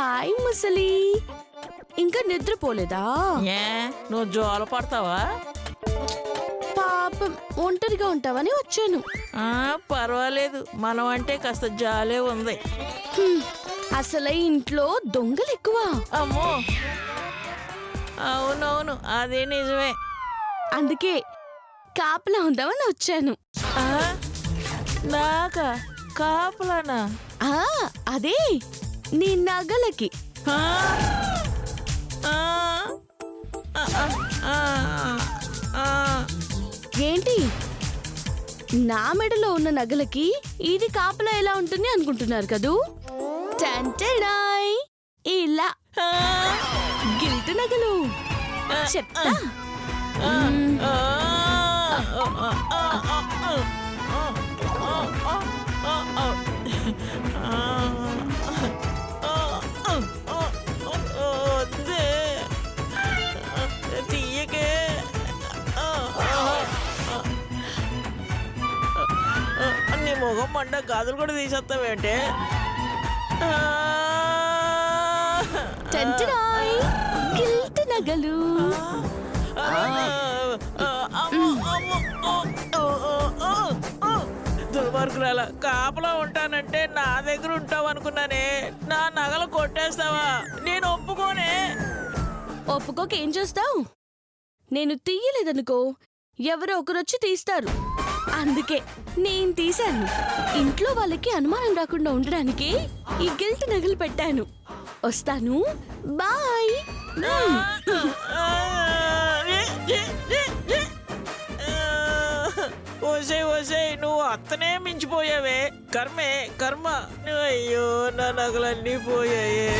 Hi ముసలి, ఇంకా నిద్రపోలేదా? ఏ నువ్వు జోల పడతావా? పాపం ఒంటరిగా ఉంటావని వచ్చాను. పర్వాలేదు, మనం అంటే కాస్త జాలే ఉంది. అసలు ఇంట్లో దొంగలు ఎక్కువ. అమ్మో, అవునవును, అదే నిజమే. అందుకే కాపలా ఉందామని వచ్చాను. నాకా కాపలానా? అదే నీ నగలకి. ఏంటి, నా మెడలో ఉన్న నగలకి ఇది కాపలా ఎలా ఉంటుంది అనుకుంటున్నారు కదూ? టంటడాయ్, ఇలా గిల్ట్ నగలు చెప్తా. తీయకే. నీ ముఖం మంట గాజులు కూడా తీసేస్తావేంటే? టంటడాయ్, గిల్ట్ నగలు. దుర్మార్గురాల, కాపలా ఉంటానంటే నా దగ్గర ఉంటావు అనుకున్నానే. నా నగలు కొట్టేస్తావా? నేను ఒప్పుకోనే. ఒప్పుకోక ఏం చేస్తావు? నేను తీయలేదనుకో, ఎవరో ఒకరొచ్చి తీస్తారు. అందుకే నేను తీశాను. ఇంట్లో వాళ్ళకి అనుమానం రాకుండా ఉండడానికి ఈ గిల్ట్ నగలు పెట్టాను. వస్తాను, బాయ్. ఓసే ఓసే, నువ్వు అత్తనే మించిపోయావే. కర్మే కర్మ. అయ్యో, నా నగలన్నీ పోయాయే.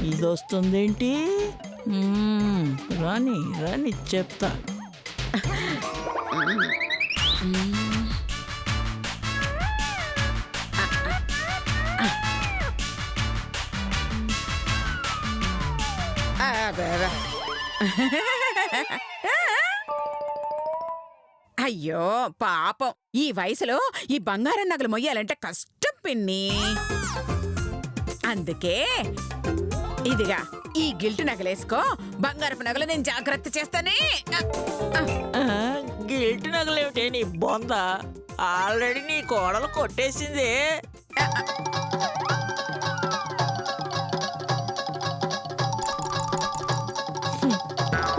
ఇది వస్తుందేంటి? రాని రాని చెప్తా. అయ్యో పాపం, ఈ వయసులో ఈ బంగారం నగలు మొయ్యాలంటే కష్టం పిన్ని. అందుకే ఇదిగా ఈ గిల్ట్ నగలేసుకో. బంగారపు నగలు నేను జాగ్రత్త చేస్తానే. గిల్ట్ నగలేమిటే నీ బొంద? ఆల్రెడీ నీ కోడలు కొట్టేసింది.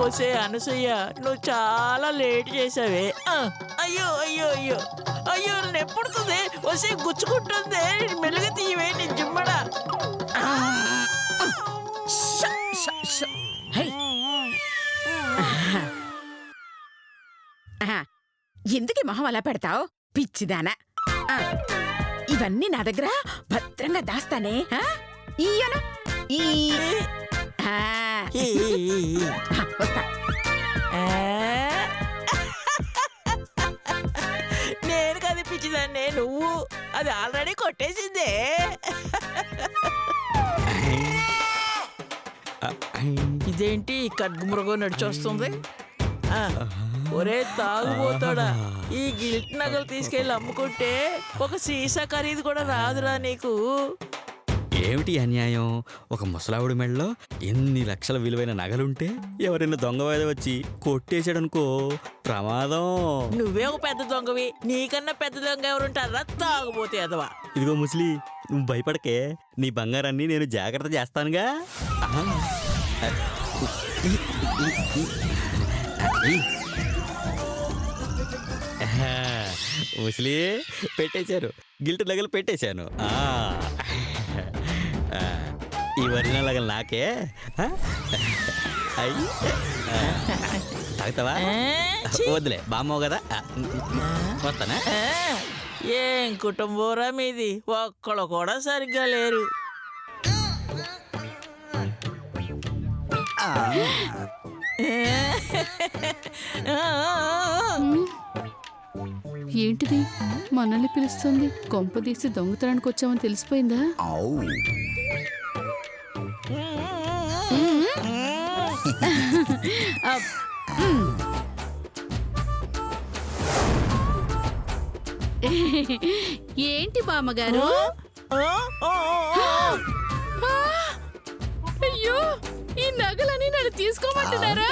ఒసే అనసూయ, నువ్వు చాలా లేట్ చేసావే. అయ్యో అయ్యో అయ్యో అయ్యో, నెప్పుడుతుంది. ఒసే గుచ్చుకుంటుంది. మెలుగు తీయవే నీ జిమ్మడా. ఎందుకు మొహం అలా పెడతావు పిచ్చిదానా? ఇవన్నీ నా దగ్గర భద్రంగా దాస్తానే. ఈయన వస్తా. నేను కదా పిచ్చిదాన్నే, నువ్వు. అది ఆల్రెడీ కొట్టేసిందే. ఇదేంటి కడ్గుమరగో నడిచొస్తుంది? ఒరే తాగుపోతాడా, ఈ గిల్ట్ నగలు తీసుకెళ్ళి అమ్ముకుంటే ఒక సీసా ఖరీదు కూడా రాదురా నీకు. ఏమిటి అన్యాయం? ఒక ముసలావుడి మెడలో ఎన్ని లక్షల విలువైన నగలుంటే ఎవరైనా దొంగవాద వచ్చి కొట్టేశాడనుకో, ప్రమాదం. నువ్వే ఒక పెద్ద దొంగవి. నీకన్నా పెద్ద దొంగ ఎవరుంటారా? తాగుపోతే అదవా. ఇదిగో ముసలి, నువ్వు భయపడకే. నీ బంగారాన్ని నేను జాగ్రత్త చేస్తానుగా. ముసలి, పెట్టేశారు. గిల్ట్ నగలు పెట్టేశాను. ఈ ఒరిజినల్ నగలు నాకే. అయ్యి తాగుతావా? వద్దులే, బామ్మో కదా. వస్తానా? ఏం కుటుంబరా మీది? ఒక్కడు కూడా సరిగ్గా లేరు. ఏంటిది మనల్ని పిలుస్తుంది? కొంపదీసి దొంగతనానికి వచ్చామని తెలిసిపోయిందా? ఏంటి బామ్మగారు? అయ్యో, ఈ నగలని నన్ను తీసుకోమంటున్నారా?